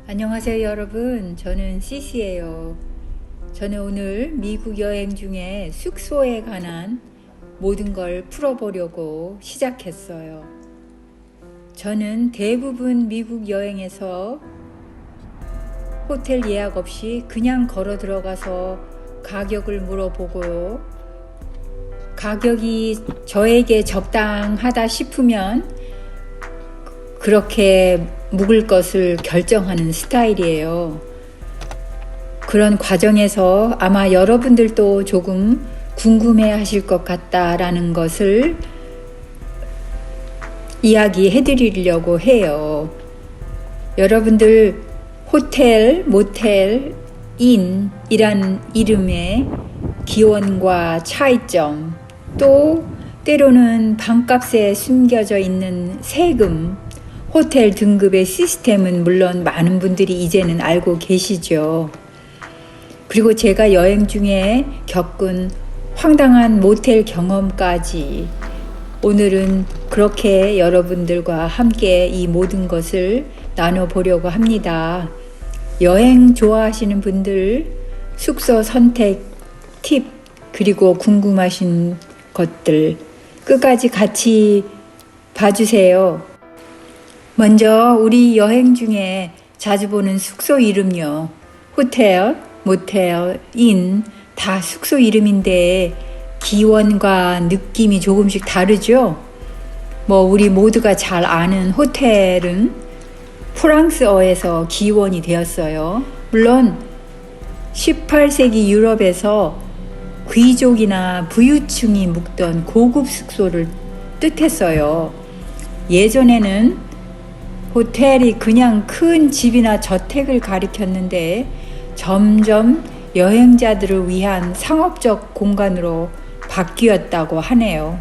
안녕하세요 여러분, 저는 CC예요. 저는 오늘 미국 여행 중에 숙소에 관한 모든 걸 풀어보려고 시작했어요. 저는 대부분 미국 여행에서 호텔 예약 없이 그냥 걸어 들어가서 가격을 물어보고, 가격이 저에게 적당하다 싶으면 그렇게 묵을 것을 결정하는 스타일이에요. 그런 과정에서 아마 여러분들도 조금 궁금해 하실 것 같다라는 것을 이야기해 드리려고 해요. 여러분들 호텔, 모텔, 인이란 이름의 기원과 차이점, 또 때로는 방값에 숨겨져 있는 세금, 호텔 등급의 시스템은 물론 많은 분들이 이제는 알고 계시죠. 그리고 제가 여행 중에 겪은 황당한 모텔 경험까지, 오늘은 그렇게 여러분들과 함께 이 모든 것을 나눠보려고 합니다. 여행 좋아하시는 분들 숙소 선택 팁, 그리고 궁금하신 것들 끝까지 같이 봐주세요. 먼저 우리 여행 중에 자주 보는 숙소 이름요. 호텔, 모텔, 인 다 숙소 이름인데 기원과 느낌이 조금씩 다르죠. 우리 모두가 잘 아는 호텔은 프랑스어에서 기원이 되었어요. 물론 18세기 유럽에서 귀족이나 부유층이 묵던 고급 숙소를 뜻했어요. 예전에는 호텔이 그냥 큰 집이나 저택을 가리켰는데 점점 여행자들을 위한 상업적 공간으로 바뀌었다고 하네요.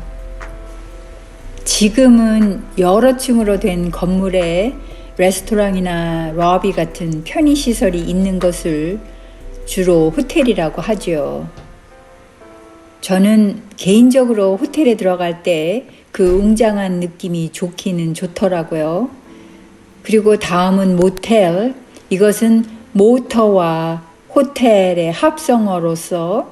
지금은 여러 층으로 된 건물에 레스토랑이나 러비 같은 편의시설이 있는 것을 주로 호텔이라고 하죠. 저는 개인적으로 호텔에 들어갈 때 그 웅장한 느낌이 좋기는 좋더라고요. 그리고 다음은 모텔. 이것은 모터와 호텔의 합성어로서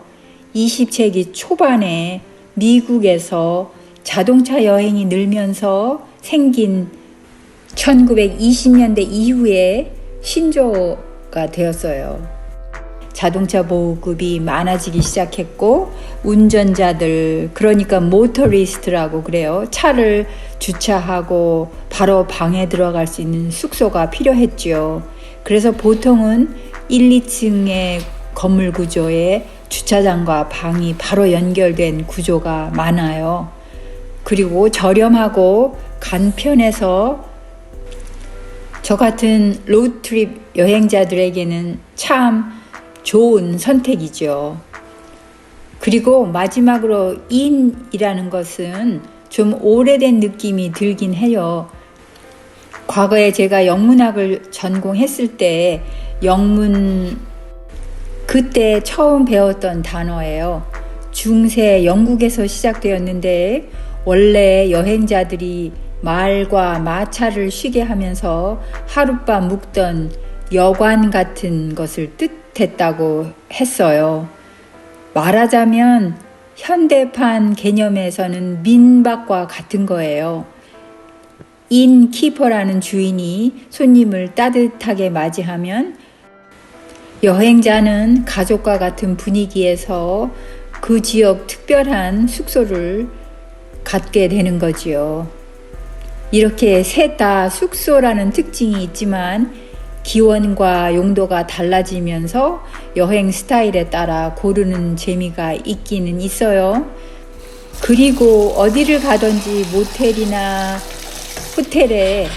20세기 초반에 미국에서 자동차 여행이 늘면서 생긴 1920년대 이후에 신조어가 되었어요. 자동차 보급이 많아지기 시작했고, 운전자들, 그러니까 모터리스트라고 그래요. 차를 주차하고 바로 방에 들어갈 수 있는 숙소가 필요했죠. 그래서 보통은 1, 2층의 건물 구조에 주차장과 방이 바로 연결된 구조가 많아요. 그리고 저렴하고 간편해서 저 같은 로드트립 여행자들에게는 참 좋은 선택이죠. 그리고 마지막으로 인이라는 것은 좀 오래된 느낌이 들긴 해요. 과거에 제가 영문학을 전공했을 때 그때 처음 배웠던 단어예요. 중세 영국에서 시작되었는데, 원래 여행자들이 말과 마차를 쉬게 하면서 하룻밤 묵던 여관 같은 것을 뜻했다고 했어요. 말하자면 현대판 개념에서는 민박과 같은 거예요. 인키퍼라는 주인이 손님을 따뜻하게 맞이하면 여행자는 가족과 같은 분위기에서 그 지역 특별한 숙소를 갖게 되는 거지요. 이렇게 셋 다 숙소라는 특징이 있지만 기원과 용도가 달라지면서 여행 스타일에 따라 고르는 재미가 있기는 있어요. 그리고 어디를 가든지 모텔이나 호텔에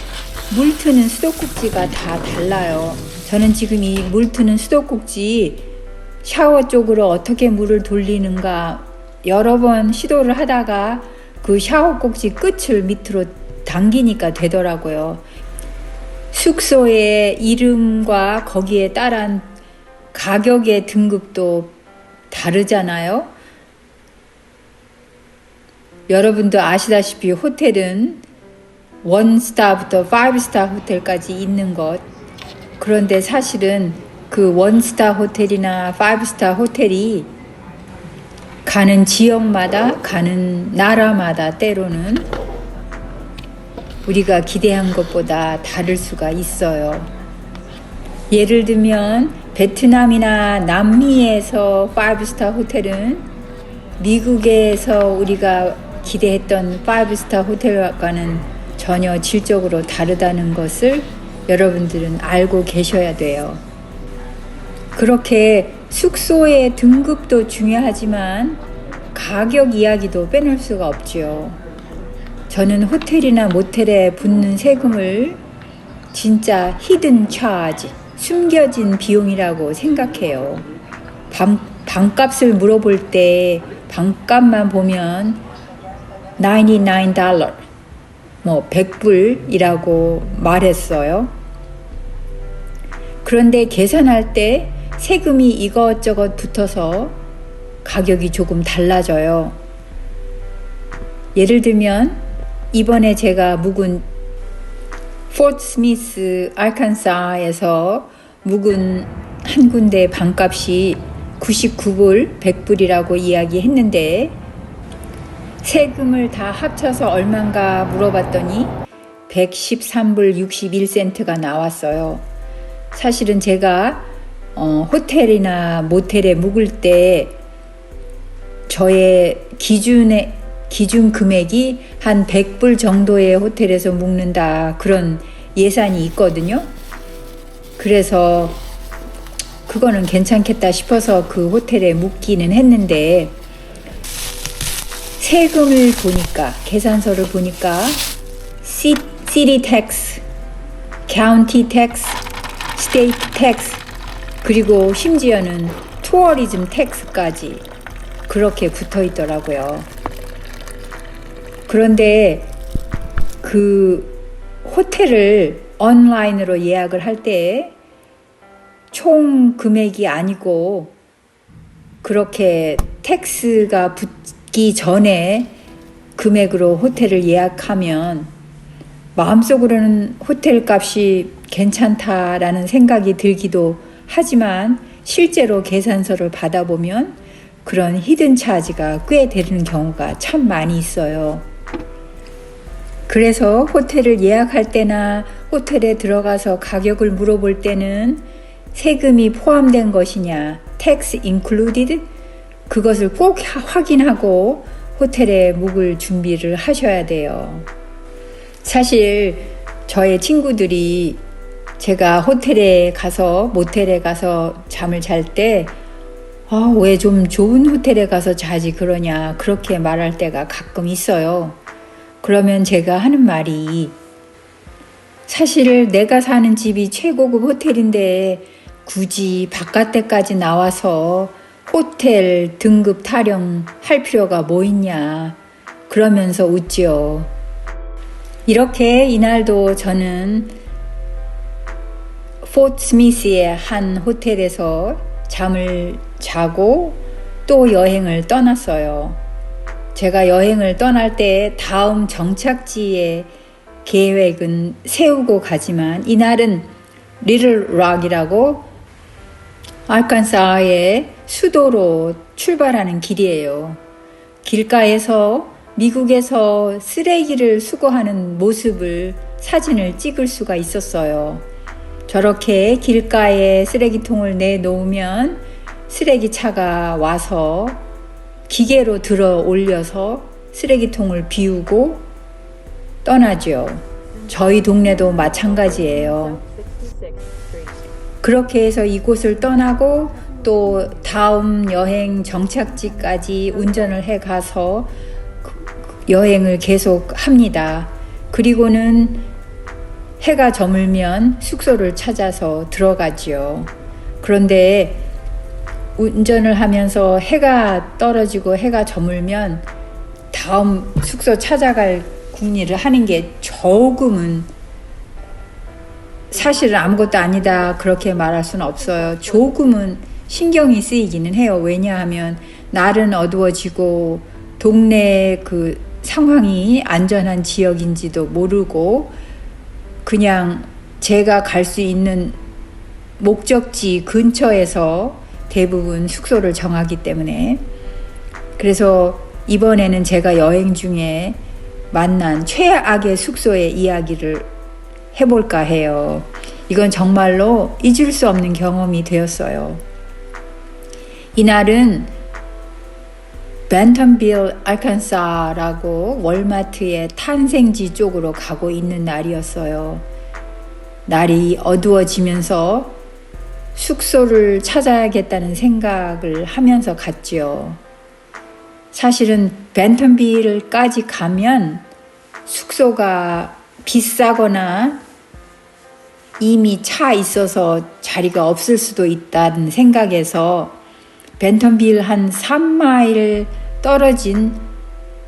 물 트는 수도꼭지가 다 달라요. 저는 지금 이 물 트는 수도꼭지 샤워 쪽으로 어떻게 물을 돌리는가 여러 번 시도를 하다가 그 샤워 꼭지 끝을 밑으로 당기니까 되더라고요. 숙소의 이름과 거기에 따른 가격의 등급도 다르잖아요. 여러분도 아시다시피 호텔은 1스타부터 5스타 호텔까지 있는 것, 그런데 사실은 그 원스타 호텔이나 파이브스타 호텔이 가는 지역마다, 가는 나라마다 때로는 우리가 기대한 것보다 다를 수가 있어요. 예를 들면 베트남이나 남미에서 파이브스타 호텔은 미국에서 우리가 기대했던 파이브스타 호텔과는 전혀 질적으로 다르다는 것을 여러분들은 알고 계셔야 돼요. 그렇게 숙소의 등급도 중요하지만 가격 이야기도 빼놓을 수가 없지요. 저는 호텔이나 모텔에 붙는 세금을 진짜 히든 차지, 숨겨진 비용이라고 생각해요. 방값을 물어볼 때 방값만 보면 $99, 100불이라고 말했어요. 그런데 계산할 때 세금이 이것저것 붙어서 가격이 조금 달라져요. 예를 들면 이번에 제가 묵은 포트 스미스 아칸사에서 묵은 한 군데 방값이 99불, 100불이라고 이야기했는데 세금을 다 합쳐서 얼마인가 물어봤더니 113불 61센트가 나왔어요. 사실은 제가 호텔이나 모텔에 묵을 때 저의 기준 금액이 한 100불 정도의 호텔에서 묵는다, 그런 예산이 있거든요. 그래서 그거는 괜찮겠다 싶어서 그 호텔에 묵기는 했는데 세금을 보니까, 계산서를 보니까 시티 텍스, 카운티 텍스, 스테이트 텍스, 그리고 심지어는 투어리즘 텍스까지 그렇게 붙어 있더라고요. 그런데 그 호텔을 온라인으로 예약을 할 때 총 금액이 아니고 그렇게 텍스가 붙기 전에 금액으로 호텔을 예약하면 마음속으로는 호텔 값이 괜찮다라는 생각이 들기도 하지만 실제로 계산서를 받아보면 그런 히든 차지가 꽤 되는 경우가 참 많이 있어요. 그래서 호텔을 예약할 때나 호텔에 들어가서 가격을 물어볼 때는 세금이 포함된 것이냐, tax included, 그것을 꼭 확인하고 호텔에 묵을 준비를 하셔야 돼요. 사실 저의 친구들이 제가 호텔에 가서, 모텔에 가서 잠을 잘 때 왜 좀 좋은 호텔에 가서 자지 그러냐, 그렇게 말할 때가 가끔 있어요. 그러면 제가 하는 말이, 사실 내가 사는 집이 최고급 호텔인데 굳이 바깥에까지 나와서 호텔 등급 타령할 필요가 뭐 있냐, 그러면서 웃지요. 이렇게 이날도 저는 포트 스미스의 한 호텔에서 잠을 자고 또 여행을 떠났어요. 제가 여행을 떠날 때 다음 정착지의 계획은 세우고 가지만 이날은 리틀 락이라고 아칸사의 수도로 출발하는 길이에요. 길가에서 미국에서 쓰레기를 수거하는 모습을 사진을 찍을 수가 있었어요. 저렇게 길가에 쓰레기통을 내놓으면 쓰레기차가 와서 기계로 들어 올려서 쓰레기통을 비우고 떠나죠. 저희 동네도 마찬가지예요. 그렇게 해서 이곳을 떠나고 또 다음 여행 정착지까지 운전을 해 가서 여행을 계속 합니다. 그리고는 해가 저물면 숙소를 찾아서 들어가지요. 그런데 운전을 하면서 해가 떨어지고 해가 저물면 다음 숙소 찾아갈 궁리를 하는 게 조금은, 사실은 아무것도 아니다 그렇게 말할 수는 없어요. 조금은 신경이 쓰이기는 해요. 왜냐하면 날은 어두워지고 동네 그 상황이 안전한 지역인지도 모르고 그냥 제가 갈 수 있는 목적지 근처에서 대부분 숙소를 정하기 때문에 그래서 이번에는 제가 여행 중에 만난 최악의 숙소의 이야기를 해볼까 해요. 이건 정말로 잊을 수 없는 경험이 되었어요. 이날은 벤턴빌, 알칸사라고 월마트의 탄생지 쪽으로 가고 있는 날이었어요. 날이 어두워지면서 숙소를 찾아야겠다는 생각을 하면서 갔지요. 사실은 벤턴빌까지 가면 숙소가 비싸거나 이미 차 있어서 자리가 없을 수도 있다는 생각에서 벤턴빌 한 3마일 떨어진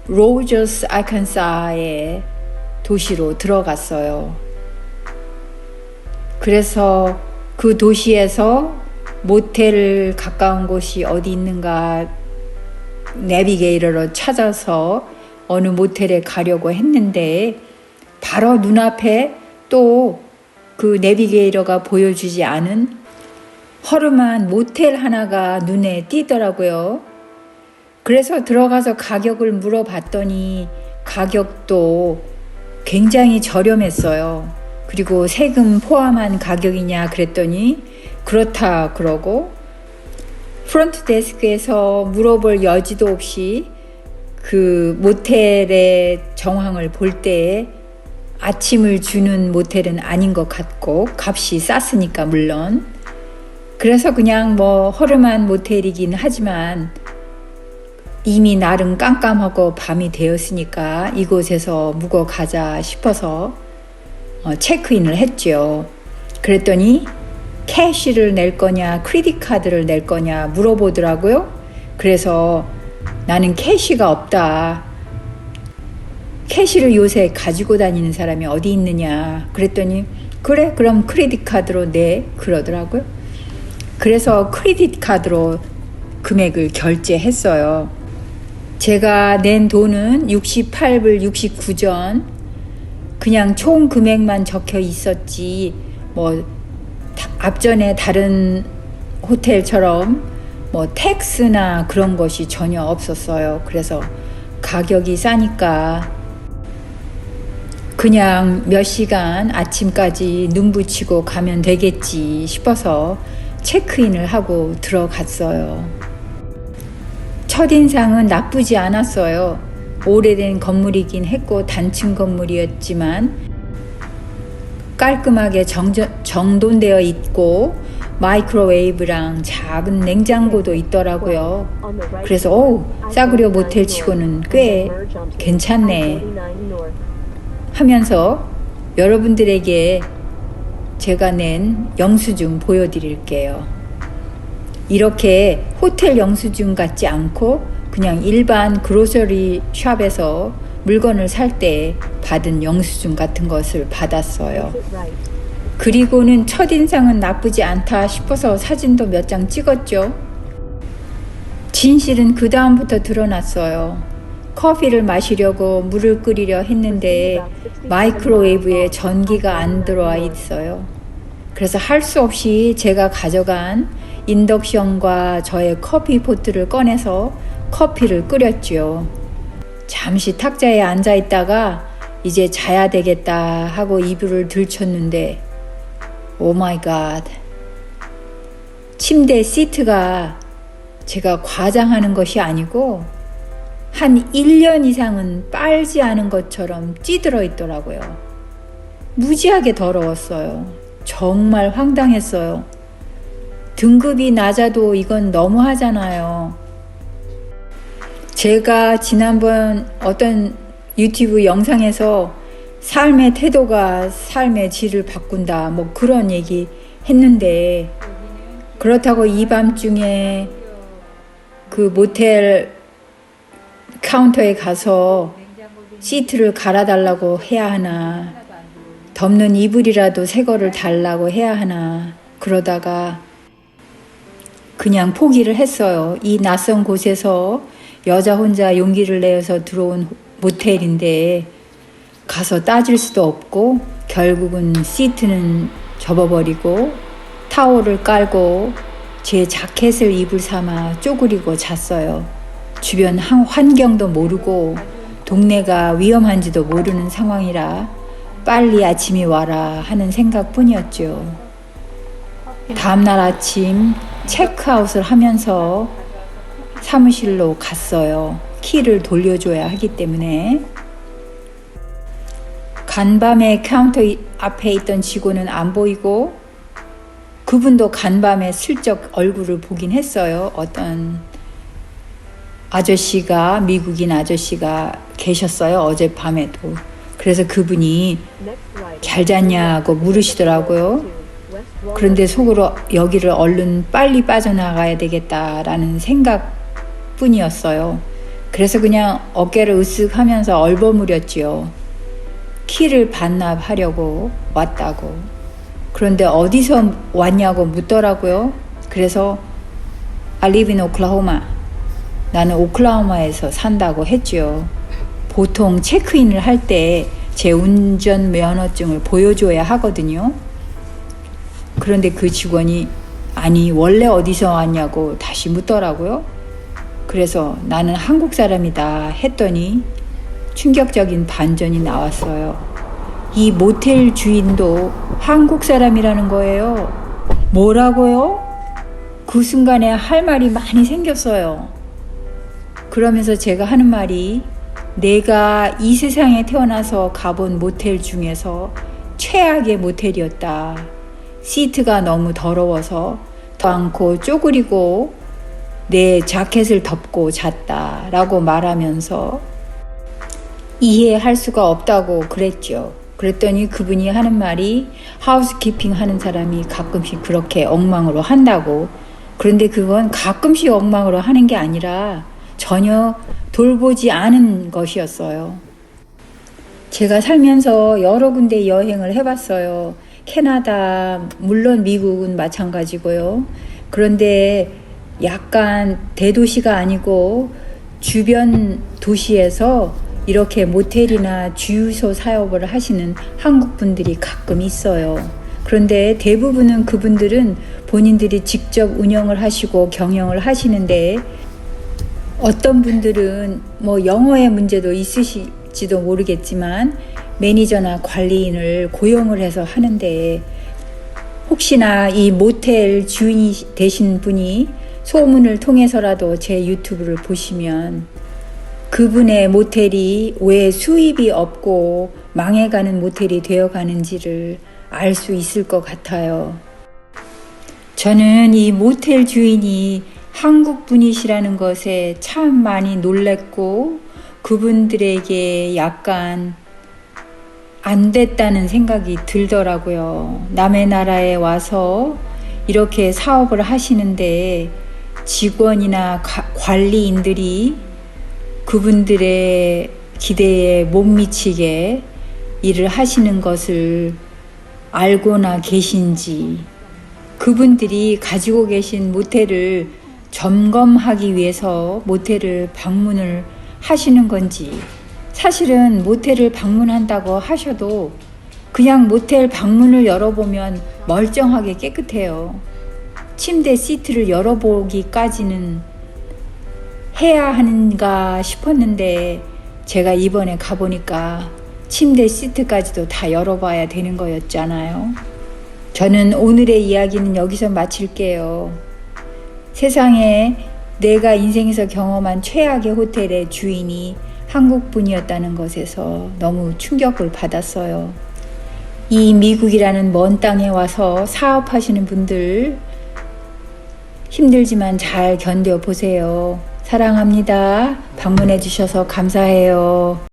로저스, 알칸사의 도시로 들어갔어요. 그래서 그 도시에서 모텔 가까운 곳이 어디 있는가 내비게이터로 찾아서 어느 모텔에 가려고 했는데 바로 눈앞에 또 그 내비게이터가 보여주지 않은 허름한 모텔 하나가 눈에 띄더라고요. 그래서 들어가서 가격을 물어봤더니 가격도 굉장히 저렴했어요. 그리고 세금 포함한 가격이냐 그랬더니 그렇다 그러고 프론트 데스크에서 물어볼 여지도 없이 그 모텔의 정황을 볼 때에 아침을 주는 모텔은 아닌 것 같고 값이 쌌으니까 물론 그래서 그냥 뭐 허름한 모텔이긴 하지만 이미 날은 깜깜하고 밤이 되었으니까 이곳에서 묵어 가자 싶어서 체크인을 했죠. 그랬더니 캐시를 낼 거냐 크레딧 카드를 낼 거냐 물어보더라고요. 그래서 나는 캐시가 없다. 캐시를 요새 가지고 다니는 사람이 어디 있느냐 그랬더니 그래 그럼 크레딧 카드로 내 그러더라고요. 그래서 크레딧 카드로 금액을 결제했어요. 제가 낸 돈은 68불 69전 그냥 총 금액만 적혀 있었지 뭐 앞전에 다른 호텔처럼 뭐 텍스나 그런 것이 전혀 없었어요. 그래서 가격이 싸니까 그냥 몇 시간 아침까지 눈 붙이고 가면 되겠지 싶어서 체크인을 하고 들어갔어요. 첫인상은 나쁘지 않았어요. 오래된 건물이긴 했고 단층 건물이었지만 깔끔하게 정돈되어 있고 마이크로웨이브랑 작은 냉장고도 있더라고요. 그래서 싸구려 모텔 치고는 꽤 괜찮네 하면서 여러분들에게 제가 낸 영수증 보여드릴게요. 이렇게 호텔 영수증 같지 않고 그냥 일반 그로서리 샵에서 물건을 살 때 받은 영수증 같은 것을 받았어요. 그리고는 첫인상은 나쁘지 않다 싶어서 사진도 몇 장 찍었죠. 진실은 그 다음부터 드러났어요. 커피를 마시려고 물을 끓이려 했는데 마이크로웨이브에 전기가 안 들어와 있어요. 그래서 할 수 없이 제가 가져간 인덕션과 저의 커피 포트를 꺼내서 커피를 끓였죠. 잠시 탁자에 앉아 있다가 이제 자야 되겠다 하고 이불을 들쳤는데 오 마이 갓, 침대 시트가 제가 과장하는 것이 아니고 한 1년 이상은 빨지 않은 것처럼 찌들어 있더라고요. 무지하게 더러웠어요. 정말 황당했어요. 등급이 낮아도 이건 너무하잖아요. 제가 지난번 어떤 유튜브 영상에서 삶의 태도가 삶의 질을 바꾼다 뭐 그런 얘기 했는데 그렇다고 이 밤중에 그 모텔 카운터에 가서 시트를 갈아달라고 해야 하나 덮는 이불이라도 새 거를 달라고 해야 하나 그러다가 그냥 포기를 했어요. 이 낯선 곳에서 여자 혼자 용기를 내어서 들어온 모텔인데 가서 따질 수도 없고 결국은 시트는 접어버리고 타올을 깔고 제 자켓을 이불 삼아 쪼그리고 잤어요. 주변 환경도 모르고 동네가 위험한지도 모르는 상황이라 빨리 아침이 와라 하는 생각뿐이었죠. 다음날 아침 체크아웃을 하면서 사무실로 갔어요. 키를 돌려줘야 하기 때문에. 간밤에 카운터 앞에 있던 직원은 안 보이고 그분도 간밤에 슬쩍 얼굴을 보긴 했어요. 어떤 아저씨가, 미국인 아저씨가 계셨어요. 어젯밤에도. 그래서 그분이 잘 잤냐고 물으시더라고요. 그런데 속으로 여기를 얼른 빨리 빠져나가야 되겠다라는 생각뿐이었어요. 그래서 그냥 어깨를 으쓱 하면서 얼버무렸지요. 키를 반납하려고 왔다고. 그런데 어디서 왔냐고 묻더라고요. 그래서 I live in Oklahoma. 나는 오클라호마에서 산다고 했죠. 보통 체크인을 할 때 제 운전면허증을 보여줘야 하거든요. 그런데 그 직원이 아니 원래 어디서 왔냐고 다시 묻더라고요. 그래서 나는 한국 사람이다 했더니 충격적인 반전이 나왔어요. 이 모텔 주인도 한국 사람이라는 거예요. 뭐라고요? 그 순간에 할 말이 많이 생겼어요. 그러면서 제가 하는 말이 내가 이 세상에 태어나서 가본 모텔 중에서 최악의 모텔이었다. 시트가 너무 더러워서 더 않고 쪼그리고 내 자켓을 덮고 잤다 라고 말하면서 이해할 수가 없다고 그랬죠. 그랬더니 그분이 하는 말이 하우스키핑 하는 사람이 가끔씩 그렇게 엉망으로 한다고. 그런데 그건 가끔씩 엉망으로 하는 게 아니라 전혀 돌보지 않은 것이었어요. 제가 살면서 여러 군데 여행을 해봤어요. 캐나다, 물론 미국은 마찬가지고요. 그런데 약간 대도시가 아니고 주변 도시에서 이렇게 모텔이나 주유소 사업을 하시는 한국 분들이 가끔 있어요. 그런데 대부분은 그분들은 본인들이 직접 운영을 하시고 경영을 하시는데 어떤 분들은 뭐 영어의 문제도 있으실지도 모르겠지만 매니저나 관리인을 고용을 해서 하는데 혹시나 이 모텔 주인이 되신 분이 소문을 통해서라도 제 유튜브를 보시면 그분의 모텔이 왜 수입이 없고 망해가는 모텔이 되어가는지를 알 수 있을 것 같아요. 저는 이 모텔 주인이 한국 분이시라는 것에 참 많이 놀랬고 그분들에게 약간 안 됐다는 생각이 들더라고요. 남의 나라에 와서 이렇게 사업을 하시는데 직원이나 관리인들이 그분들의 기대에 못 미치게 일을 하시는 것을 알고나 계신지 그분들이 가지고 계신 모텔을 점검하기 위해서 모텔을 방문을 하시는 건지 사실은 모텔을 방문한다고 하셔도 그냥 모텔 방문을 열어보면 멀쩡하게 깨끗해요. 침대 시트를 열어보기까지는 해야 하는가 싶었는데 제가 이번에 가보니까 침대 시트까지도 다 열어봐야 되는 거였잖아요. 저는 오늘의 이야기는 여기서 마칠게요. 세상에 내가 인생에서 경험한 최악의 호텔의 주인이 한국 분이었다는 것에서 너무 충격을 받았어요. 이 미국이라는 먼 땅에 와서 사업하시는 분들 힘들지만 잘 견뎌 보세요. 사랑합니다. 방문해 주셔서 감사해요.